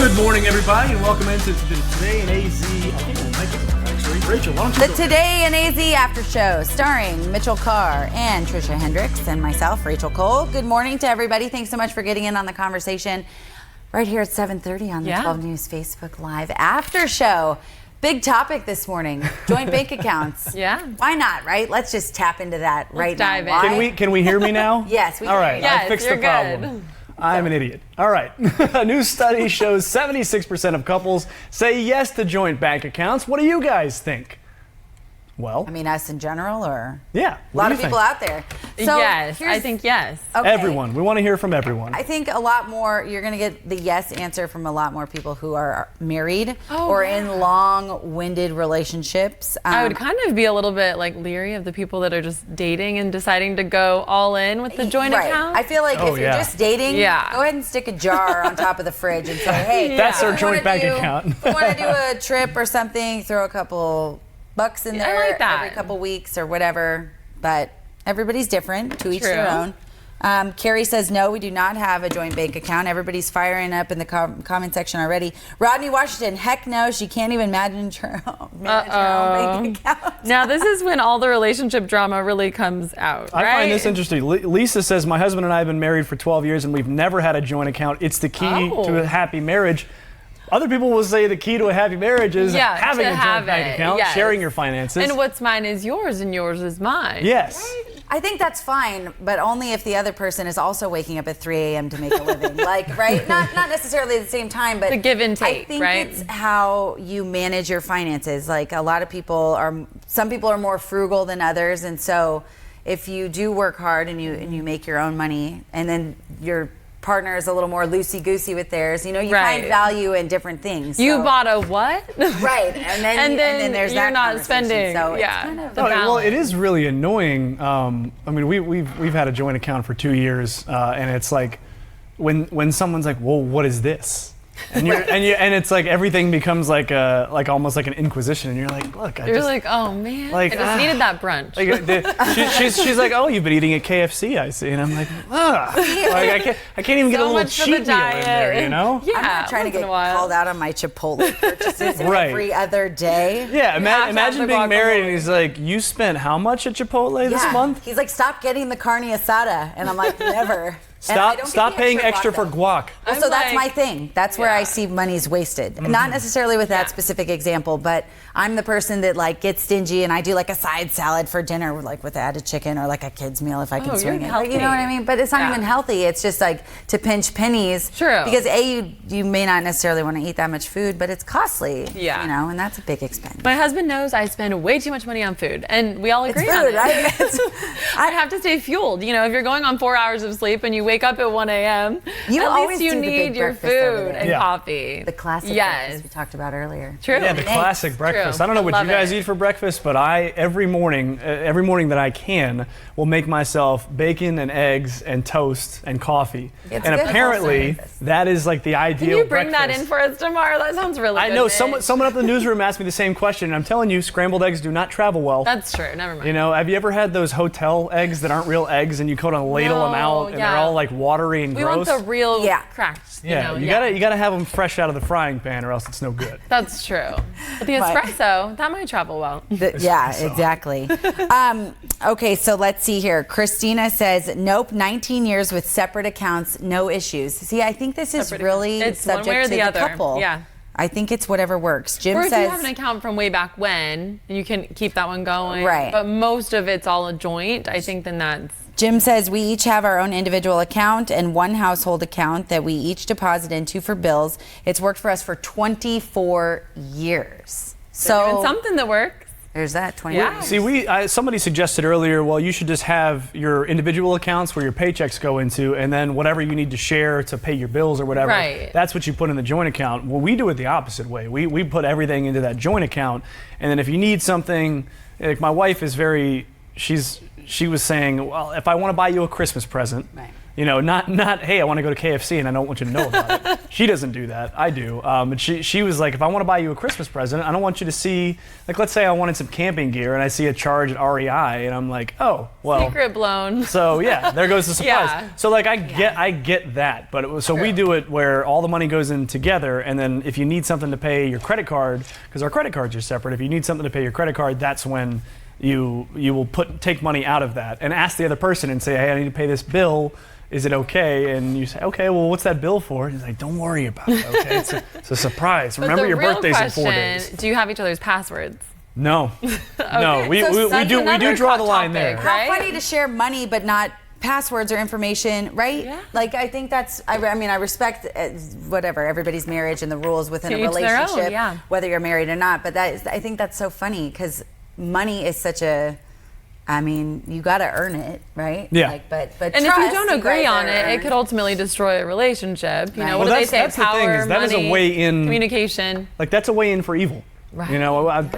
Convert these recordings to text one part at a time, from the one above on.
Good morning, everybody, and welcome into Today in AZ. I think I like it, actually. Rachel, why don't you The Today in AZ After Show, starring Mitchell Carr and Trisha Hendricks and myself, Rachel Cole. Good morning to everybody. Thanks so much for getting in on the conversation right here at 7:30 on the 12 News Facebook Live After Show. Big topic this morning, joint bank accounts. Yeah. Why not, right? Let's just tap into that right dive now. in. Can we hear me now? Yes, we All can right, hear you. Yes, I fixed you're the problem. good. I'm an idiot. All right. A new study shows 76% of couples say yes to joint bank accounts. What do you guys think? Well, I mean, us in general, or yeah. a lot of people out there. So yes, I here's- think yes. Okay. Everyone. We want to hear from everyone. I think a lot more, you're going to get the yes answer from a lot more people who are married or in long-winded relationships. I would kind of be a little bit like leery of the people that are just dating and deciding to go all in with the joint account. I feel like if you're just dating, go ahead and stick a jar on top of the fridge and say, hey, That's our if you wanna joint bank do- account. If you want to do a trip or something, throw a couple bucks in there like that. every couple weeks or whatever. But everybody's different, to each their True. own. Carrie says, no, we do not have a joint bank account. Everybody's firing up in the comment section already. Rodney Washington, heck no, she can't even manage her own bank account. Now this is when all the relationship drama really comes out, I right? find this interesting. Lisa says, my husband and I have been married for 12 years and we've never had a joint account. It's the key to a happy marriage. Other people will say the key to a happy marriage is having a joint bank account, sharing your finances. And what's mine is yours and yours is mine. Yes. I think that's fine, but only if the other person is also waking up at 3 a.m. to make a living. Like, right? Not necessarily at the same time, but The give and take, I think right? it's how you manage your finances. Like, a lot of people some people are more frugal than others, and so if you do work hard and you make your own money, and then your partner is a little more loosey-goosey with theirs, you find value in different things. You So- bought a what? Right, and then there's you're that not conversation. spending. So it's yeah. kind of Well, it is really annoying. I mean, we've had a joint account for 2 years, and it's like when someone's like, "Well, what is this?" And and it's like everything becomes like almost like an inquisition, and you're like, "Look, You're like, oh man, Like, I just needed that brunch. she's like, "Oh, you've been eating at KFC, I see," and I'm like, "Ugh." Like I can't even get a little much for the cheat meal in there, diet. you know? Yeah, I'm not trying to once in get a while. called out on my Chipotle purchases Right. every other day. Yeah, have to have imagine the being married guacamole. and he's like, "You spent how much at Chipotle this month?" He's like, stop getting the carne asada. And I'm like, never. And I don't get Stop the paying extra for though. guac. Well, so I'm that's like- my thing. That's where I see money's wasted. Not necessarily with that specific example, but I'm the person that like gets stingy and I do like a side salad for dinner, like with added chicken or like a kid's meal if I can Oh, swing you're it. Like, you know what I mean? But it's not even healthy. It's just like to pinch pennies. True. Because you may not necessarily want to eat that much food, but it's costly. Yeah. And that's a big expense. My husband knows I spend way too much money on food, and we all It's agree on food, it. right? I have to stay fueled. If you're going on 4 hours of sleep and you wake up at 1 a.m., You at always least you do the big need your breakfast over food there. and Yeah. coffee. The classic Yes. breakfast we talked about earlier. True. Yeah, the classic breakfast. True. I don't know what Love you guys it. eat for breakfast, but I every morning that I can will make myself bacon and eggs and toast and coffee. It's and good. apparently that is like the ideal Can you bring breakfast. that in for us tomorrow? That sounds really I good. know Mitch. someone up in the newsroom asked me the same question, and I'm telling you, scrambled eggs do not travel well. That's true. Never mind. Have you ever had those hotel eggs that aren't real eggs, and you kind of ladle them No, out, and they're yeah. all like watery and we gross? want the real Yeah. cracked. Yeah, you gotta have them fresh out of the frying pan, or else it's no good. That's true. But the But- espresso, that might travel well. Yeah, exactly. Okay, so let's see here. Christina says, nope, 19 years with separate accounts, no issues. See, I think this is Separate really accounts. It's one subject way or to the the other. couple. Yeah. I think it's whatever works. Jim Or if says, you have an account from way back when, and you can keep that one going. Right. But most of it's all a joint. I think then that's Jim says we each have our own individual account and one household account that we each deposit into for bills. It's worked for us for 24 years. doing So something that works. there's that 20 Yeah. years. See, somebody suggested earlier, well, you should just have your individual accounts where your paychecks go into, and then whatever you need to share to pay your bills or whatever, Right. that's what you put in the joint account. Well, we do it the opposite way. We put everything into that joint account, and then if you need something, like my wife is she was saying, well, if I want to buy you a Christmas present, Right. Not hey, I want to go to KFC and I don't want you to know about it. She doesn't do that. I do. And she was like, if I want to buy you a Christmas present, I don't want you to see, like, let's say I wanted some camping gear and I see a charge at REI and I'm like, oh, well. Secret blown. So yeah, there goes the surprise. Yeah. So like I get that, but so we do it where all the money goes in together, and then if you need something to pay your credit card, because our credit cards are separate, if you need something to pay your credit card, that's when you will take money out of that and ask the other person and say, hey, I need to pay this bill. Is it okay? And you say, okay, well, what's that bill for? And he's like, don't worry about it, okay? It's a surprise. Remember, your birthday's in 4 days. Do you have each other's passwords? No. Okay. No, we do draw the line there. How funny to share money but not passwords or information, right? Yeah. Like, I think that's, I respect whatever, everybody's marriage and the rules within a relationship, whether you're married or not, but I think that's so funny because money is such a, you got to earn it, right? Yeah. But and if you don't agree on it, it could ultimately destroy a relationship. You know, what do they say? That's Power, the thing, is that money, is a way in. Communication. Like, that's a way in for evil. Right. You know, I'm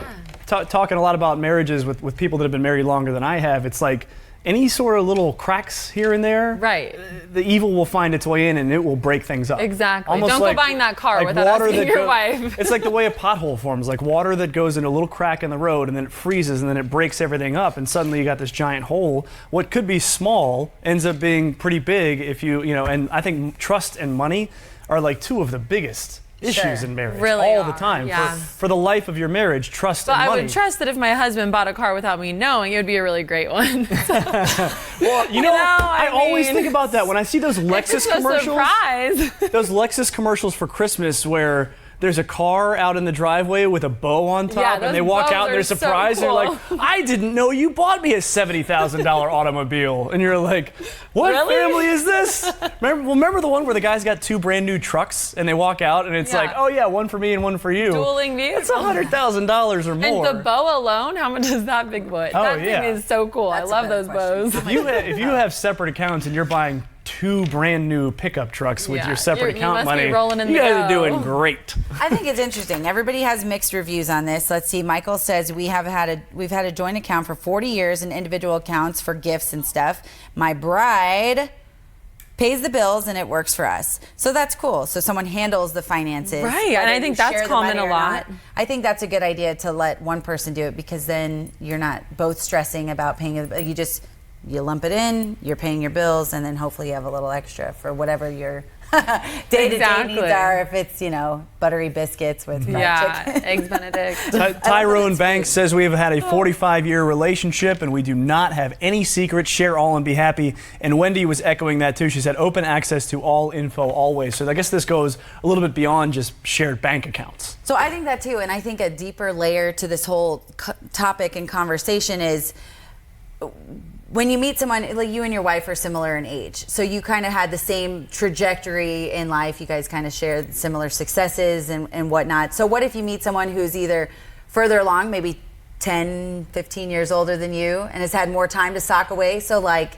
talking a lot about marriages with people that have been married longer than I have. It's like any sort of little cracks here and there. Right. The evil will find its way in and it will break things up. Exactly. Almost Don't go buying that car without asking your wife. It's like the way a pothole forms, like water that goes in a little crack in the road and then it freezes and then it breaks everything up and suddenly you got this giant hole. What could be small ends up being pretty big if and I think trust and money are like two of the biggest issues in marriage all the time. Yeah. For the life of your marriage, trust and money. I would trust that if my husband bought a car without me knowing, it would be a really great one. Well, I always think about that when I see those Lexus commercials. Surprise. Those Lexus commercials for Christmas where there's a car out in the driveway with a bow on top, and they walk out and they're surprised. So cool. And they're like, I didn't know you bought me a $70,000 automobile. And you're like, what family is this? Remember the one where the guy's got 2 brand new trucks and they walk out and it's like, oh yeah, one for me and one for you. Dueling vehicles. It's $100,000 or more. And the bow alone, how much is that big boy? That thing is so cool. I love those bows. If you have separate accounts and you're buying 2 brand new pickup trucks with your separate account money, you guys are doing great. I think it's interesting. Everybody has mixed reviews on this. Let's see. Michael says we've had a joint account for 40 years and individual accounts for gifts and stuff. My bride pays the bills and it works for us. So that's cool. So someone handles the finances. Right. And I think that's common a lot. I think that's a good idea to let one person do it because then you're not both stressing about paying it. You lump it in, you're paying your bills, and then hopefully you have a little extra for whatever your day-to-day needs are. If it's, buttery biscuits with fried chicken. Eggs Benedict. Tyrone Banks says we have had a 45-year relationship and we do not have any secrets. Share all and be happy. And Wendy was echoing that too. She said open access to all info always. So I guess this goes a little bit beyond just shared bank accounts. So I think that too, and I think a deeper layer to this whole topic and conversation is when you meet someone, like you and your wife are similar in age, so you kind of had the same trajectory in life. You guys kind of shared similar successes and whatnot. So what if you meet someone who's either further along, maybe 10, 15 years older than you, and has had more time to sock away? So like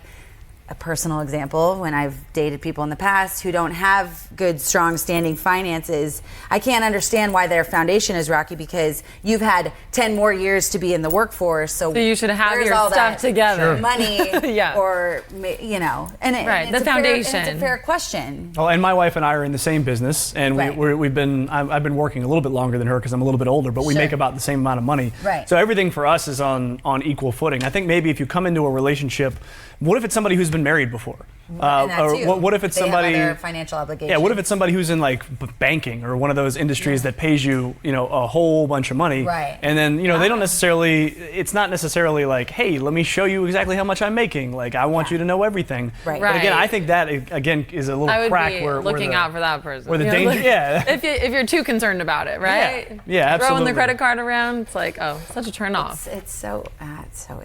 a personal example, when I've dated people in the past who don't have good, strong, standing finances, I can't understand why their foundation is rocky because you've had 10 more years to be in the workforce. So you should have your stuff together. Money, or, and the foundation. It's a fair question. Oh, and my wife and I are in the same business, and I've been working a little bit longer than her because I'm a little bit older, but we make about the same amount of money. Right. So everything for us is on equal footing. I think maybe if you come into a relationship, what if it's somebody who's been married before? Or what if it's somebody have other financial obligations? Yeah, what if it's somebody who's in like banking or one of those industries that pays you, a whole bunch of money, right? And then they don't necessarily. It's not necessarily like, hey, let me show you exactly how much I'm making. Like I want you to know everything. Right. But again, I think that is a little I would crack be where looking out for that person. Where the danger, If you're too concerned about it, right? Yeah, absolutely. Throwing the credit card around, it's like, such a turn off. It's so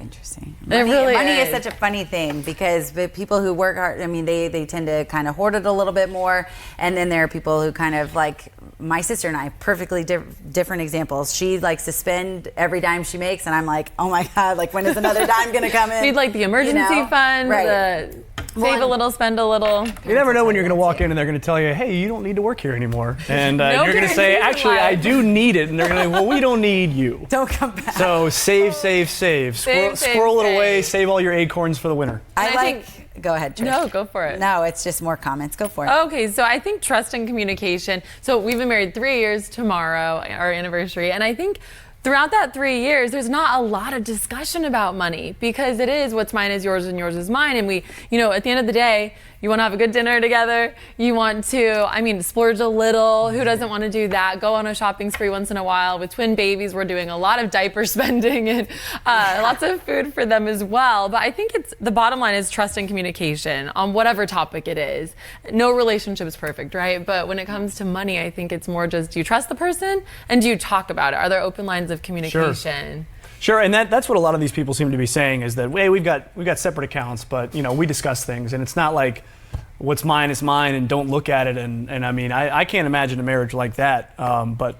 interesting. Money is such a funny thing because the people who work hard, they tend to kind of hoard it a little bit more, and then there are people who kind of like my sister and I, perfectly different examples. She likes to spend every dime she makes, and I'm like, oh my god, like when is another dime gonna come in? We'd like the emergency fund, right? Save a little, spend a little. You never know when you're going to walk in and they're going to tell you, hey, you don't need to work here anymore. And you're going to say, actually, I do need it. And they're going to well, we don't need you. Don't come back. So save. Squirrel it away. Save all your acorns for the winter. I Go ahead, Trish. No, go for it. No, it's just more comments. Go for it. Okay, so I think trust and communication. So we've been married 3 years tomorrow, our anniversary, and I think throughout that 3 years, there's not a lot of discussion about money because it is what's mine is yours and yours is mine. And we, at the end of the day, you want to have a good dinner together. You want to, splurge a little. Who doesn't want to do that? Go on a shopping spree once in a while. With twin babies, we're doing a lot of diaper spending and lots of food for them as well. But I think the bottom line is trust and communication on whatever topic it is. No relationship is perfect, right? But when it comes to money, I think it's more just, do you trust the person and do you talk about it? Are there open lines of communication? Sure, and that's what a lot of these people seem to be saying is that, hey, we've got separate accounts, but we discuss things, and it's not like what's mine is mine and don't look at it. And I can't imagine a marriage like that. But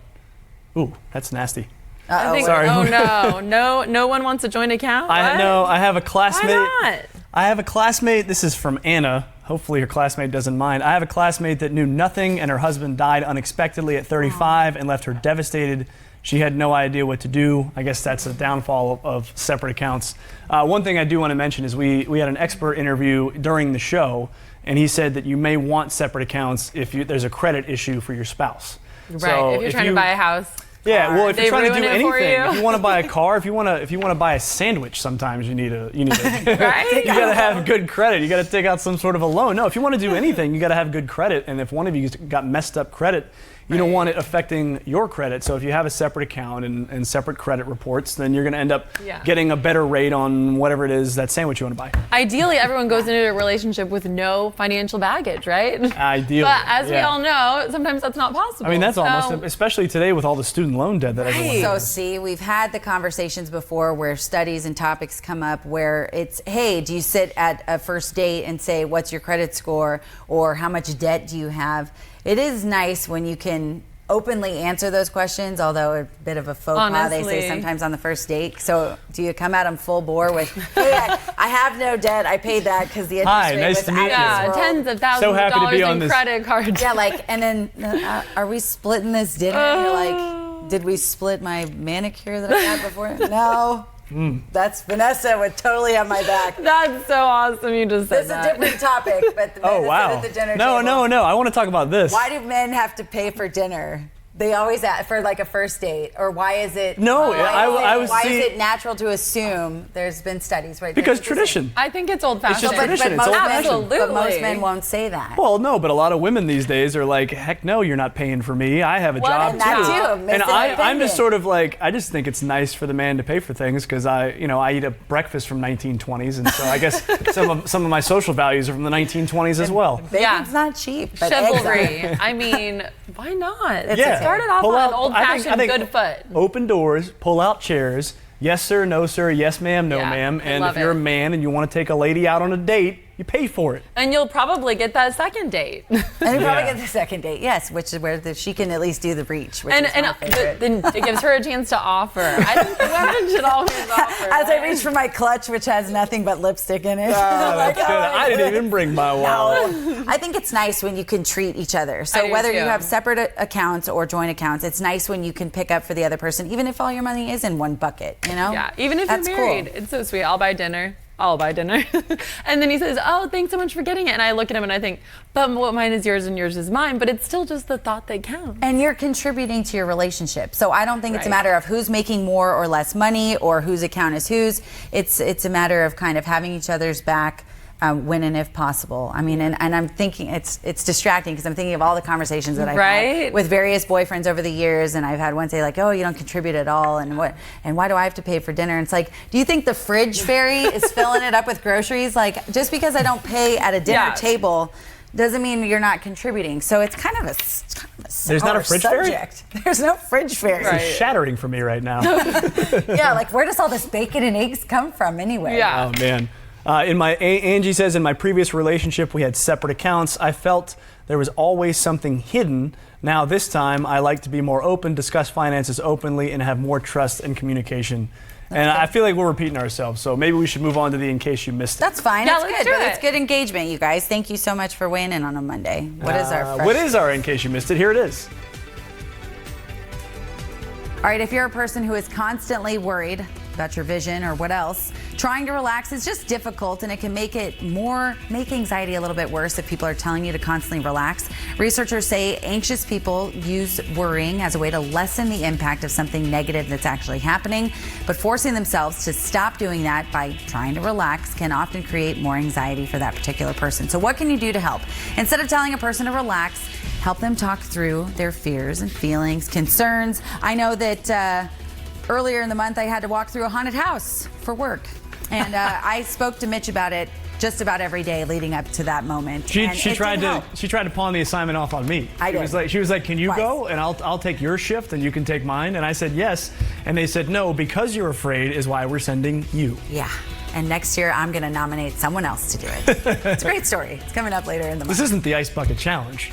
ooh, that's nasty. Sorry. Oh no one wants a joint account. I have a classmate. Why not? I have a classmate. This is from Anna. Hopefully her classmate doesn't mind. I have a classmate that knew nothing, and her husband died unexpectedly at 35 and left her devastated. She had no idea what to do. I guess that's a downfall of separate accounts. One thing I do want to mention is we had an expert interview during the show, and he said that you may want separate accounts if there's a credit issue for your spouse. Right, So if you're trying to buy a house. Yeah, well, if They you're trying to ruin do it for anything, you. if you want to buy a car, if you want to buy a sandwich, sometimes you need a Right? you got to have good credit. You got to take out some sort of a loan. No, if you want to do anything, you got to have good credit. And if one of you got messed up credit, you don't want it affecting your credit. So if you have a separate account and separate credit reports, then you're going to end up getting a better rate on whatever it is, that sandwich you want to buy. Ideally, everyone goes into a relationship with no financial baggage, right? Ideally. But as we all know, sometimes that's not possible. I mean, that's almost, especially today with all the student loan debt that everyone So has. see, we've had the conversations before where studies and topics come up where it's, hey, do you sit at a first date and say, what's your credit score? Or how much debt do you have? It is nice when you can openly answer those questions, although a bit of a faux pas, they say sometimes on the first date. So do you come at them full bore with, hey, I have no debt, I paid that because the interest Hi, rate nice was to meet you. out of this world. Tens of thousands So of happy to dollars be on in this. credit cards. Yeah, like, and then are we splitting this dinner? And you're like, did we split my manicure that I had before? No. That's Vanessa would totally have my back. That's so awesome you just said This is that. a different topic, but the men that sit at the dinner table. No. I want to talk about this. Why do men have to pay for dinner? They always ask for like a first date, or why is it? No, why is it natural to assume? There's been studies, right? Because tradition. I think it's old-fashioned. It's just tradition. It's old-fashioned. But most men won't say that. Well, no, but a lot of women these days are like, heck no, you're not paying for me. I have a job and that too. And I'm just Independent. sort of like, I just think it's nice for the man to pay for things because I eat a breakfast from 1920s, and so I guess some of my social values are from the 1920s as well. Bacon's not cheap. But Chivalry. I mean, why not? It started off Pull on out- an old-fashioned I think good foot. Open doors, pull out chairs. Yes, sir, no, sir. Yes, ma'am, no, Yeah, ma'am. I And love if you're a it. man and you want to take a lady out on a date, you pay for it. And you'll probably get that second date. And you probably get the second date, yes, which is where she can at least do the breach, which and is my favorite. then it gives her a chance to offer. I think women should always offer. As I right? reach for my clutch, which has nothing but lipstick in it. That's good. I didn't even bring my wallet. No. I think it's nice when you can treat each other. I So do whether too. you have separate accounts or joint accounts, it's nice when you can pick up for the other person, even if all your money is in one bucket, Yeah, even if That's you're married. cool. It's so sweet. I'll buy dinner. And then he says, oh, thanks so much for getting it. And I look at him and I think, but what mine is yours and yours is mine. But it's still just the thought that counts. And you're contributing to your relationship. So I don't think it's a Right. matter of who's making more or less money or whose account is whose. It's a matter of kind of having each other's back when and if possible. I mean, and I'm thinking it's distracting because I'm thinking of all the conversations that I've Right. had with various boyfriends over the years, and I've had one say like, "Oh, you don't contribute at all," and why do I have to pay for dinner? And it's like, do you think the fridge fairy is filling it up with groceries? Like, just because I don't pay at a dinner Yeah. table doesn't mean you're not contributing. So it's kind of a There's not a sour fridge fairy? subject. There's no fridge fairy. Right. It's shattering for me right now. Yeah, like where does all this bacon and eggs come from anyway? Yeah. Oh man. Angie says, in my previous relationship, we had separate accounts. I felt there was always something hidden. Now this time, I like to be more open, discuss finances openly, and have more trust and communication. And I feel like we're repeating ourselves, so maybe we should move on to the in case you missed it. That's fine. Yeah, That's let's good. do But it. it's good engagement, you guys. Thank you so much for weighing in on a Monday. What is our fresh? What is our in case you missed it? Here it is. All right, if you're a person who is constantly worried about your vision or what else. Trying to relax is just difficult, and it can make anxiety a little bit worse if people are telling you to constantly relax. Researchers say anxious people use worrying as a way to lessen the impact of something negative that's actually happening, but forcing themselves to stop doing that by trying to relax can often create more anxiety for that particular person. So what can you do to help? Instead of telling a person to relax, help them talk through their fears and feelings, concerns. I know that earlier in the month I had to walk through a haunted house for work, and I spoke to Mitch about it just about every day leading up to that moment. She tried to pawn the assignment off on me. She was like, can you go and I'll take your shift and you can take mine? And I said yes, and they said no, because you're afraid is why we're sending you. Yeah. And next year, I'm going to nominate someone else to do it. It's a great story. It's coming up later in the month. This isn't the Ice Bucket Challenge.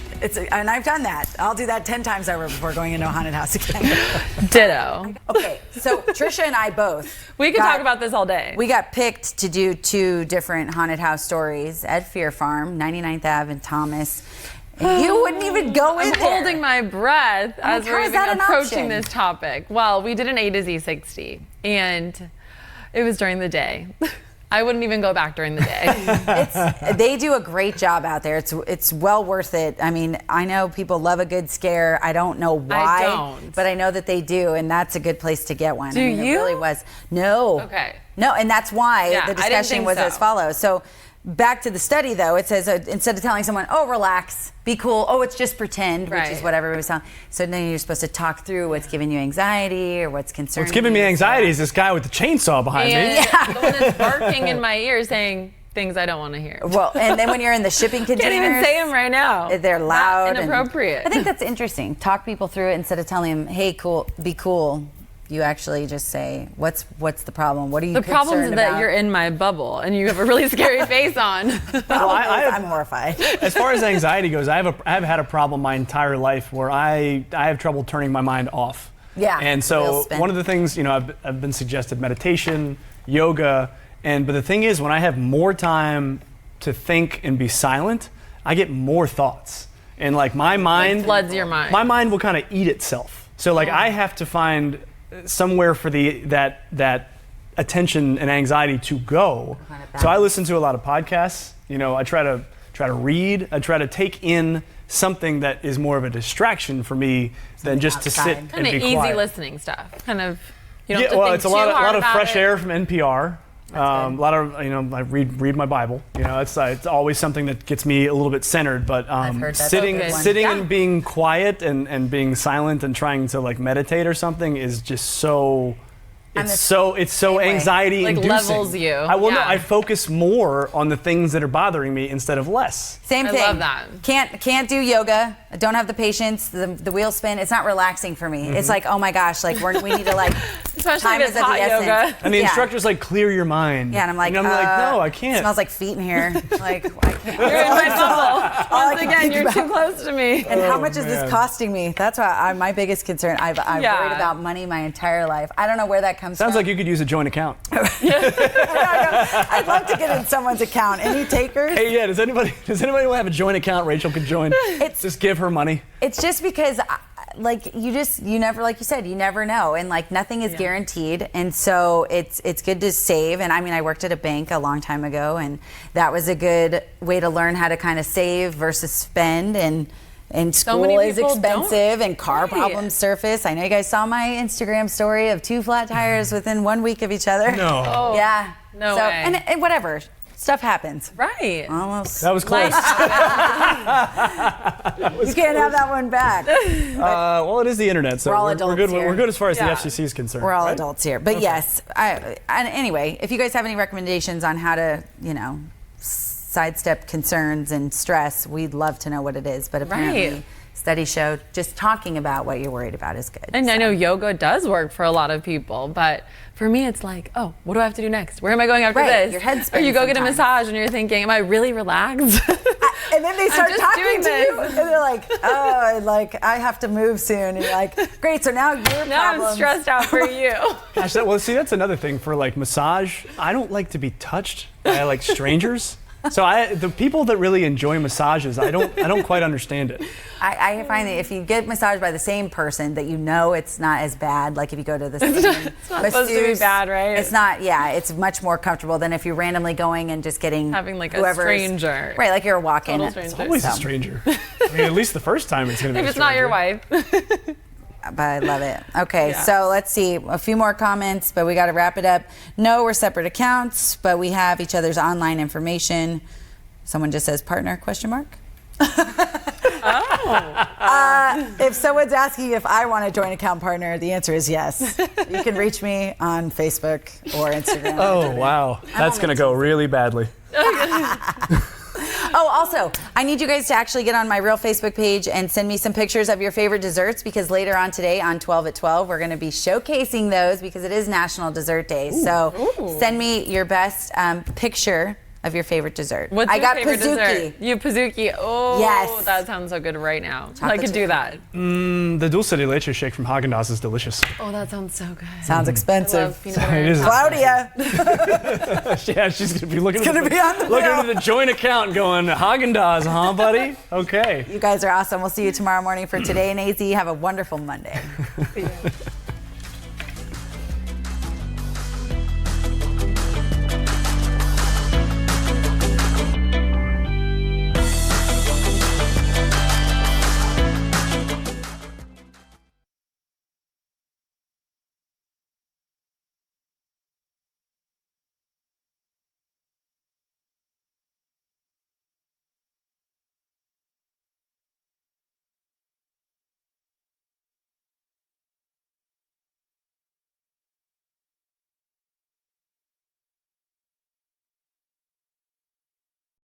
And I've done that. I'll do that 10 times over before going into a haunted house again. Ditto. Okay, so Trisha and I both. We could talk about this all day. We got picked to do 2 different haunted house stories at Fear Farm, 99th Ave and Thomas. And you wouldn't even go in there. I'm holding my breath as we're even approaching option? this topic. Well, we did an A to Z 60, and it was during the day. I wouldn't even go back during the day. They do a great job out there. It's well worth it. I mean, I know people love a good scare. I don't know why, I don't. but I know that they do, and that's a good place to get one. Do I mean, you? It really was. No. Okay. No, and that's why Yeah, the I didn't discussion think was so. as follows. So back to the study, though, it says instead of telling someone, oh, relax, be cool, oh, it's just pretend, which is Right. what everybody was telling. So then you're supposed to talk through what's giving you anxiety or what's concerning What's giving me you. anxiety is this guy with the chainsaw behind me. And the one that's barking in my ear saying things I don't want to hear. Well, and then when you're in the shipping containers. Can't even say them right now. They're loud. Not and- inappropriate. I think that's interesting. Talk people through it instead of telling them, hey, cool, be cool. You actually just say, what's the problem? What are you The concerned problem is that about? you're in my bubble and you have a really scary face on. Well, I'm horrified. As far as anxiety goes, I have had a problem my entire life where I have trouble turning my mind off. Yeah. And wheel so spin. one of the things, I've been suggested meditation, yoga, but the thing is, when I have more time to think and be silent, I get more thoughts. And like my mind floods your mind. My mind will kind of eat itself. So like I have to find somewhere for that attention and anxiety to go. So I listen to a lot of podcasts. I try to read. I try to take in something that is more of a distraction for me than just to sit and Kind of be easy quiet. listening stuff. Kind of, you don't have to well, think it's a too lot hard of about fresh it. air from NPR. A lot of I read my Bible. It's always something that gets me a little bit centered. But heard that's sitting a good one. Yeah. and being quiet and being silent and trying to like meditate or something is just so. It's so way. anxiety inducing. Like levels you. I focus more on the things that are bothering me instead of less. Same I thing. love that. Can't do yoga. I don't have the patience. The wheel spin. It's not relaxing for me. It's like, oh my gosh, like we need to like. Especially time if is it's of hot the essence. yoga. And the Yeah. instructor's like, clear your mind. Yeah, and I'm like, no, I can't. It smells like feet in here. Like, I can't. You're in my bubble. All I Once can again, think you're about. too close to me. And how much is man. this costing me? That's why my biggest concern. I've Yeah. worried about money my entire life. I don't know where that comes Sounds from. like you could use a joint account. I'd love to get in someone's account. Any takers? Hey, yeah. Does anybody have a joint account? Rachel could join. Just give her money. It's just because, you never, like you said, you never know, and like nothing is guaranteed, and so it's good to save. And I mean, I worked at a bank a long time ago, and that was a good way to learn how to kind of save versus spend. And school many is people expensive, and car Right. problems surface. I know you guys saw my Instagram story of 2 flat tires within 1 week of each other. No. Oh, Yeah. no so, way. And whatever, stuff happens. Right. Almost. That was close. You can't have that one back. Well, it is the internet, so We're all we're adults good. here. We're good as far as Yeah. the FCC is concerned. We're all right? adults here. But yes, and anyway, if you guys have any recommendations on how to, sidestep concerns and stress, we'd love to know what it is. But apparently, Right. studies show just talking about what you're worried about is good. And I So. know yoga does work for a lot of people, but for me, it's like, oh, what do I have to do next? Where am I going after Right, this? your head Or spins you go get a sometimes. massage and you're thinking, am I really relaxed? And then they start just talking doing to you, this. and they're like, "Oh, like I have to move soon." And you're like, "Great, so now your now I'm problems." stressed out for you. Gosh, that's another thing for like massage. I don't like to be touched by like strangers. So the people that really enjoy massages, I don't quite understand it. I find that if you get massaged by the same person, that you know it's not as bad. Like if you go to the same It's not supposed to be bad, right? It's not. Yeah, it's much more comfortable than if you're randomly going and just getting having like a whoever's- stranger. Right, like you're walking. Total stranger. It's always a stranger. I mean, at least the first time it's going to be If a it's not your stranger. wife. But I love it. Okay, Yeah. so let's see. A few more comments, but we got to wrap it up. No, we're separate accounts, but we have each other's online information. Someone just says partner, question mark? If someone's asking if I want to join account partner, the answer is yes. You can reach me on Facebook or Instagram. Oh, wow. That's going to go really badly. Oh, also, I need you guys to actually get on my real Facebook page and send me some pictures of your favorite desserts, because later on today on 12 at 12, we're going to be showcasing those because it is National Dessert Day. So send me your best picture of your favorite dessert. What's I your got favorite Pizookie. dessert? You Pizookie. Oh, Yes. that sounds so good right now. Chocolate I could do that. The dulce de leche shake from Haagen-Dazs is delicious. Oh, that sounds so good. Sounds I expensive. love peanut butter. It is. Claudia. Yeah, she's going to be looking gonna be on the looking bill. at the joint account and going, Haagen-Dazs, huh, buddy? Okay. You guys are awesome. We'll see you tomorrow morning for Today in AZ. Have a wonderful Monday. Yeah.